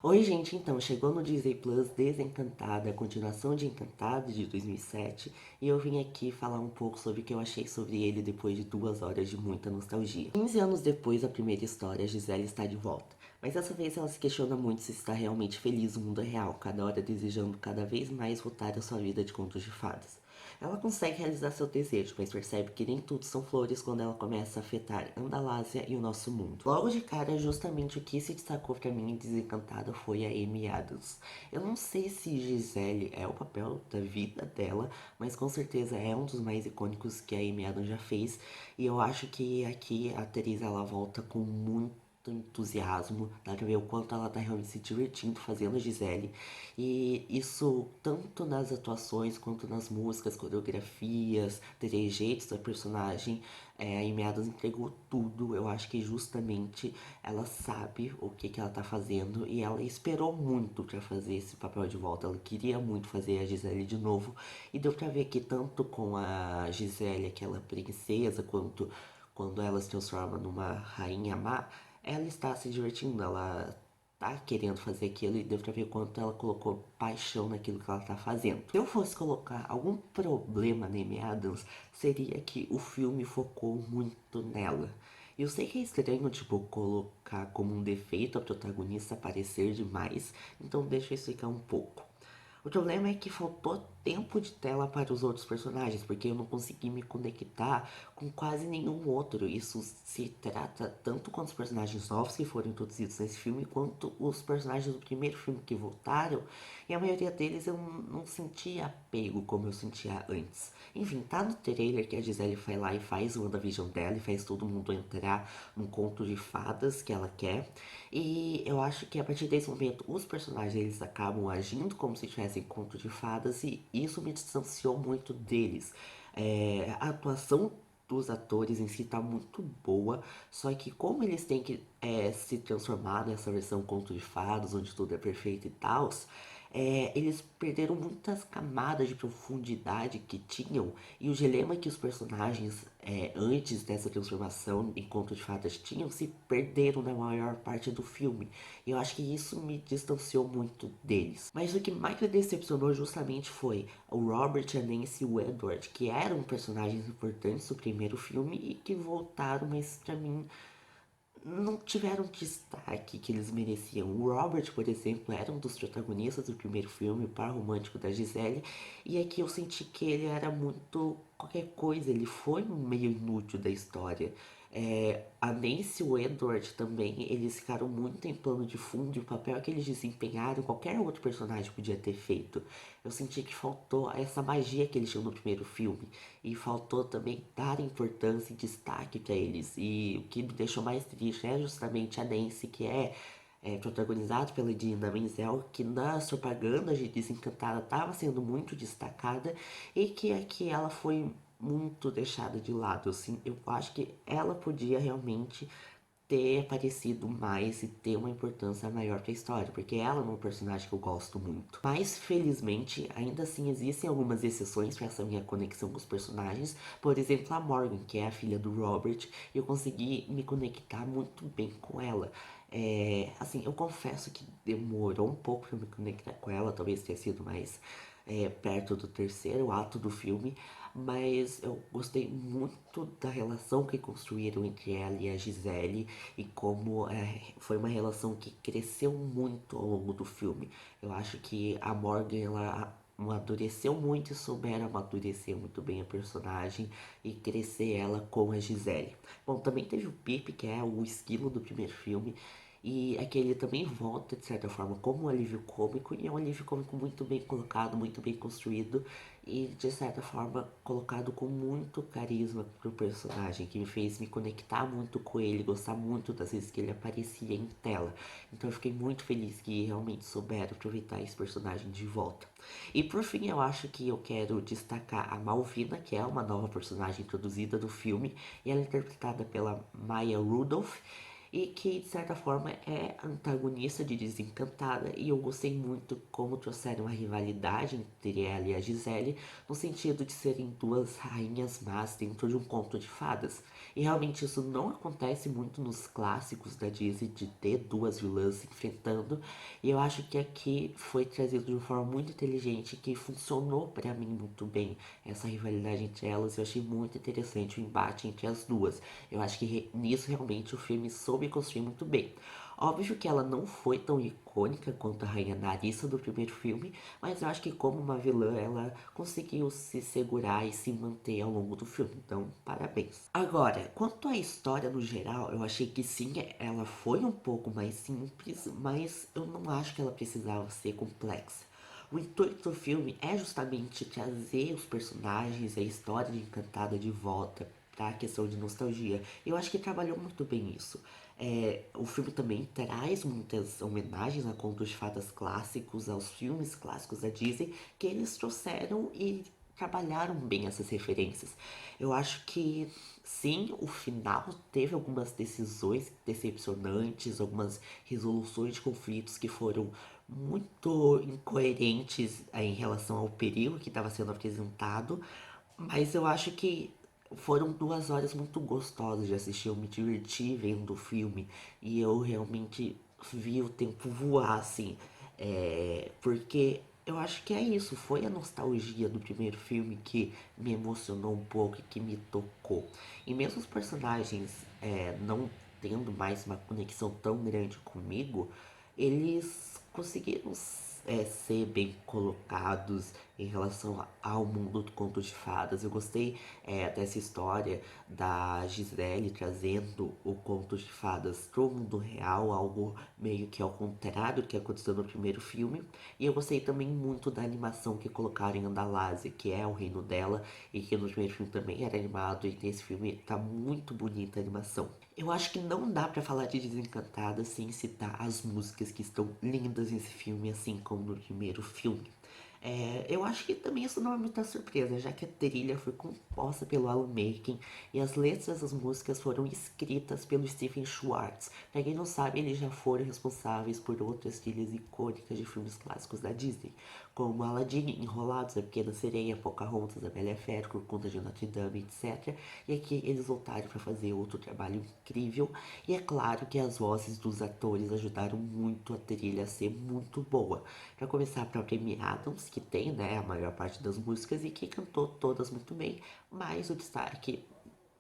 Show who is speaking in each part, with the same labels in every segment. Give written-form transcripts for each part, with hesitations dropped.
Speaker 1: Oi, gente, então, chegou no Disney Plus Desencantada, a continuação de Encantada de 2007, e eu vim aqui falar um pouco sobre o que eu achei sobre ele depois de 2 horas de muita nostalgia. 15 anos depois da primeira história, a Gisele está de volta, mas dessa vez ela se questiona muito se está realmente feliz no mundo real, cada hora desejando cada vez mais voltar à sua vida de contos de fadas. Ela consegue realizar seu desejo, mas percebe que nem tudo são flores quando ela começa a afetar Andalásia e o nosso mundo. Logo de cara, justamente o que se destacou pra mim em Desencantada foi a Amy Adams. Eu não sei se Gisele é o papel da vida dela, mas com certeza é um dos mais icônicos que a Amy Adams já fez. E eu acho que aqui a atriz ela volta com muito entusiasmo, dá pra ver o quanto ela tá realmente se divertindo fazendo a Gisele. E isso tanto nas atuações quanto nas músicas, coreografias, trejeitos da personagem. A Amy Adams entregou tudo. Eu acho que justamente ela sabe o que ela tá fazendo e ela esperou muito pra fazer esse papel de volta. Ela queria muito fazer a Gisele de novo e deu pra ver que tanto com a Gisele, aquela princesa, quanto quando ela se transforma numa rainha má, ela está se divertindo, ela tá querendo fazer aquilo e deu pra ver quanto ela colocou paixão naquilo que ela tá fazendo. Se eu fosse colocar algum problema na Amy Adams, seria que o filme focou muito nela. Eu sei que é estranho, tipo, colocar como um defeito a protagonista aparecer demais, então deixa eu explicar um pouco. O problema é que faltou tempo de tela para os outros personagens, porque eu não consegui me conectar com quase nenhum outro. Isso se trata tanto com os personagens novos que foram introduzidos nesse filme, quanto os personagens do primeiro filme que voltaram, e a maioria deles eu não sentia apego como eu sentia antes. Enfim, tá no trailer que a Gisele vai lá e faz o WandaVision dela e faz todo mundo entrar num conto de fadas que ela quer. E eu acho que a partir desse momento os personagens eles acabam agindo como se tivessem conto de fadas e isso me distanciou muito deles. A atuação dos atores em si tá muito boa, só que como eles têm que se transformar nessa versão conto de fadas, onde tudo é perfeito e tal, eles perderam muitas camadas de profundidade que tinham e o dilema que os personagens antes dessa transformação em conto de fadas tinham se perderam na maior parte do filme. E eu acho que isso me distanciou muito deles. Mas o que mais me decepcionou justamente foi o Robert, a Nancy e o Edward, que eram personagens importantes do primeiro filme e que voltaram, mas pra mim não tiveram o destaque que eles mereciam. O Robert, por exemplo, era um dos protagonistas do primeiro filme, o par romântico da Gisele, e aqui eu senti que ele era muito qualquer coisa, ele foi um meio inútil da história. A Nancy e o Edward também, eles ficaram muito em plano de fundo e o papel que eles desempenharam, qualquer outro personagem podia ter feito. Eu senti que faltou essa magia que eles tinham no primeiro filme. E faltou também dar importância e destaque para eles. E o que me deixou mais triste é justamente a Nancy, que é protagonizado pela Idina Menzel, que nas propagandas de Desencantada estava sendo muito destacada e que aqui ela foi muito deixada de lado. Assim, eu acho que ela podia realmente ter aparecido mais e ter uma importância maior para a história, porque ela é um personagem que eu gosto muito. Mas felizmente, ainda assim existem algumas exceções para essa minha conexão com os personagens. Por exemplo, a Morgan, que é a filha do Robert, eu consegui me conectar muito bem com ela. Assim, eu confesso que demorou um pouco para me conectar com ela, talvez tenha sido mais perto do terceiro ato do filme, mas eu gostei muito da relação que construíram entre ela e a Gisele e como foi uma relação que cresceu muito ao longo do filme. Eu acho que a Morgan ela amadureceu muito e souberam amadurecer muito bem a personagem e crescer ela com a Gisele. Bom, também teve o Pip, que é o esquilo do primeiro filme, e aquele também volta, de certa forma, como um alívio cômico, e é um alívio cômico muito bem colocado, muito bem construído, e de certa forma colocado com muito carisma pro personagem, que me fez me conectar muito com ele, gostar muito das vezes que ele aparecia em tela. Então eu fiquei muito feliz que realmente souberam aproveitar esse personagem de volta. E por fim, eu acho que eu quero destacar a Malvina, que é uma nova personagem introduzida do filme, e ela é interpretada pela Maya Rudolph. e que de certa forma é antagonista de Desencantada, e eu gostei muito como trouxeram a rivalidade entre ela e a Gisele, no sentido de serem duas rainhas más dentro de um conto de fadas. E realmente isso não acontece muito nos clássicos da Disney, de ter duas vilãs se enfrentando, e eu acho que aqui foi trazido de uma forma muito inteligente, que funcionou pra mim muito bem essa rivalidade entre elas. Eu achei muito interessante o embate entre as duas. Eu acho que nisso realmente o filme soube construir muito bem. Óbvio que ela não foi tão icônica quanto a Rainha Narissa do primeiro filme, mas eu acho que como uma vilã ela conseguiu se segurar e se manter ao longo do filme, então parabéns. Agora, quanto à história no geral, eu achei que sim, ela foi um pouco mais simples, mas eu não acho que ela precisava ser complexa. O intuito do filme é justamente trazer os personagens e a história de Encantada de volta para a questão de nostalgia. Eu acho que trabalhou muito bem isso. O filme também traz muitas homenagens a contos de fadas clássicos, aos filmes clássicos da Disney, que eles trouxeram e trabalharam bem essas referências. Eu acho que sim, o final teve algumas decisões decepcionantes, algumas resoluções de conflitos que foram muito incoerentes em relação ao perigo que estava sendo apresentado, mas eu acho que foram 2 horas muito gostosas de assistir. Eu me diverti vendo o filme e eu realmente vi o tempo voar, assim. Porque eu acho que é isso. Foi a nostalgia do primeiro filme que me emocionou um pouco e que me tocou. E mesmo os personagens não tendo mais uma conexão tão grande comigo, eles conseguiram ser bem colocados em relação ao mundo do conto de fadas. Eu gostei dessa história da Gisele trazendo o conto de fadas pro mundo real, algo meio que ao contrário do que aconteceu no primeiro filme. E eu gostei também muito da animação que colocaram em Andalásia, que é o reino dela, e que no primeiro filme também era animado, e nesse filme tá muito bonita a animação. Eu acho que não dá pra falar de Desencantada sem citar as músicas que estão lindas nesse filme, assim como no primeiro filme. Eu acho que também isso não é muita surpresa, já que a trilha foi composta pelo Alan Menken e as letras das músicas foram escritas pelo Stephen Schwartz. Pra quem não sabe, eles já foram responsáveis por outras trilhas icônicas de filmes clássicos da Disney, como Aladdin, Enrolados, A Pequena Sereia, Pocahontas, A Bela e a Fera, Corcunda de Notre Dame, etc. E aqui eles voltaram para fazer outro trabalho incrível, e é claro que as vozes dos atores ajudaram muito a trilha a ser muito boa. Para começar, a própria Amy Adams, que tem, né, a maior parte das músicas e que cantou todas muito bem, mas o destaque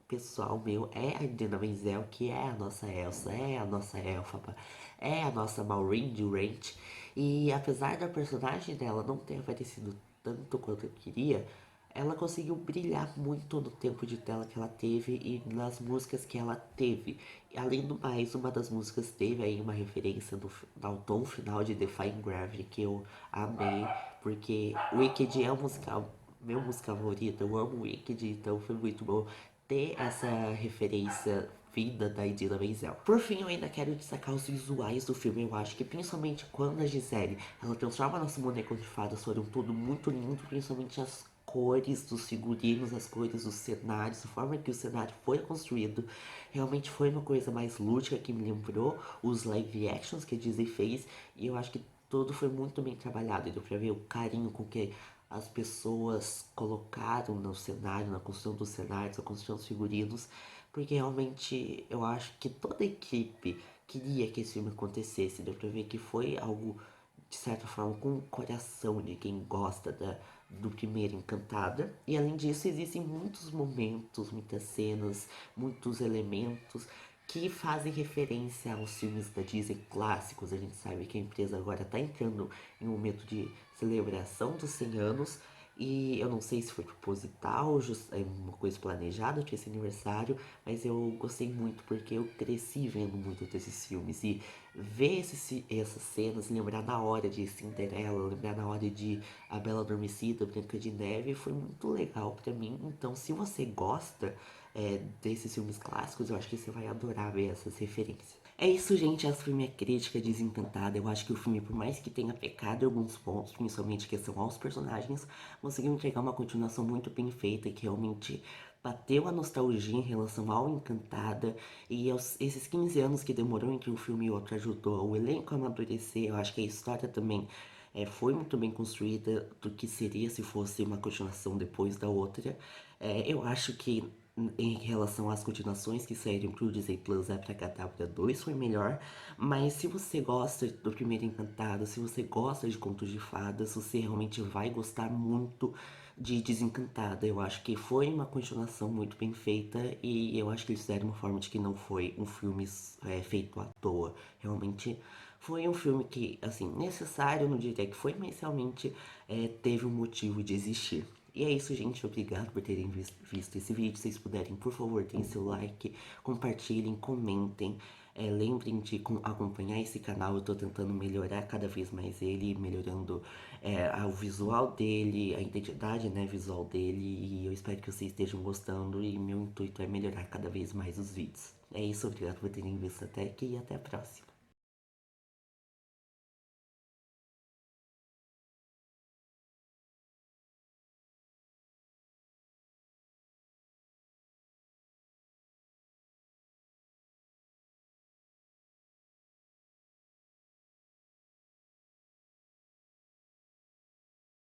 Speaker 1: pessoal meu é a Idina Menzel, que é a nossa Elsa, é a nossa Elphaba, é a nossa Maureen Durant. E apesar da personagem dela não ter aparecido tanto quanto eu queria, ela conseguiu brilhar muito no tempo de tela que ela teve e nas músicas que ela teve. E, além do mais, uma das músicas teve aí uma referência ao tom final de Defying Gravity que eu amei, porque Wicked é um musical, meu musical favorito, eu amo Wicked, então foi muito bom ter essa referência vinda da Idina Menzel. Por fim, eu ainda quero destacar os visuais do filme. Eu acho que principalmente quando a Gisele ela transforma nosso boneco de fadas, foram tudo muito lindo, principalmente as cores dos figurinos, as cores dos cenários, a forma que o cenário foi construído. Realmente foi uma coisa mais lúdica que me lembrou os live actions que a Disney fez, e eu acho que tudo foi muito bem trabalhado. Deu pra ver o carinho com que as pessoas colocaram no cenário, na construção dos cenários, na construção dos figurinos, porque realmente eu acho que toda a equipe queria que esse filme acontecesse. Deu pra ver que foi algo, de certa forma, com o coração de quem gosta do primeiro Encantada. E além disso, existem muitos momentos, muitas cenas, muitos elementos que fazem referência aos filmes da Disney clássicos. A gente sabe que a empresa agora está entrando em um momento de celebração dos 100 anos, e eu não sei se foi proposital, é uma coisa planejada de esse aniversário, mas eu gostei muito porque eu cresci vendo muito desses filmes, e ver essas cenas, lembrar na hora de Cinderela, lembrar na hora de A Bela Adormecida, Branca de Neve, foi muito legal pra mim. Então, se você gosta desses filmes clássicos, eu acho que você vai adorar ver essas referências. É isso, gente. Essa foi minha crítica Desencantada. Eu acho que o filme, por mais que tenha pecado em alguns pontos, principalmente em questão aos personagens, conseguiu entregar uma continuação muito bem feita, que realmente bateu a nostalgia em relação ao Encantada, e esses 15 anos que demorou entre um filme e outro ajudou o elenco a amadurecer. Eu acho que a história também foi muito bem construída do que seria se fosse uma continuação depois da outra. Eu acho que em relação às continuações que saíram pro Disney Plus, Abracadabra 2 foi melhor, mas se você gosta do primeiro Encantado, se você gosta de contos de fadas, você realmente vai gostar muito de Desencantada. Eu acho que foi uma continuação muito bem feita e eu acho que eles fizeram uma forma de que não foi um filme feito à toa. Realmente foi um filme que, assim, necessário, não diria que foi, mas realmente teve um motivo de existir. E é isso, gente. Obrigado por terem visto esse vídeo. Se vocês puderem, por favor, deem seu like, compartilhem, comentem. Lembrem de acompanhar esse canal. Eu tô tentando melhorar cada vez mais ele, melhorando o visual dele, a identidade, né, visual dele. E eu espero que vocês estejam gostando. E meu intuito é melhorar cada vez mais os vídeos. É isso, obrigado por terem visto até aqui e até a próxima.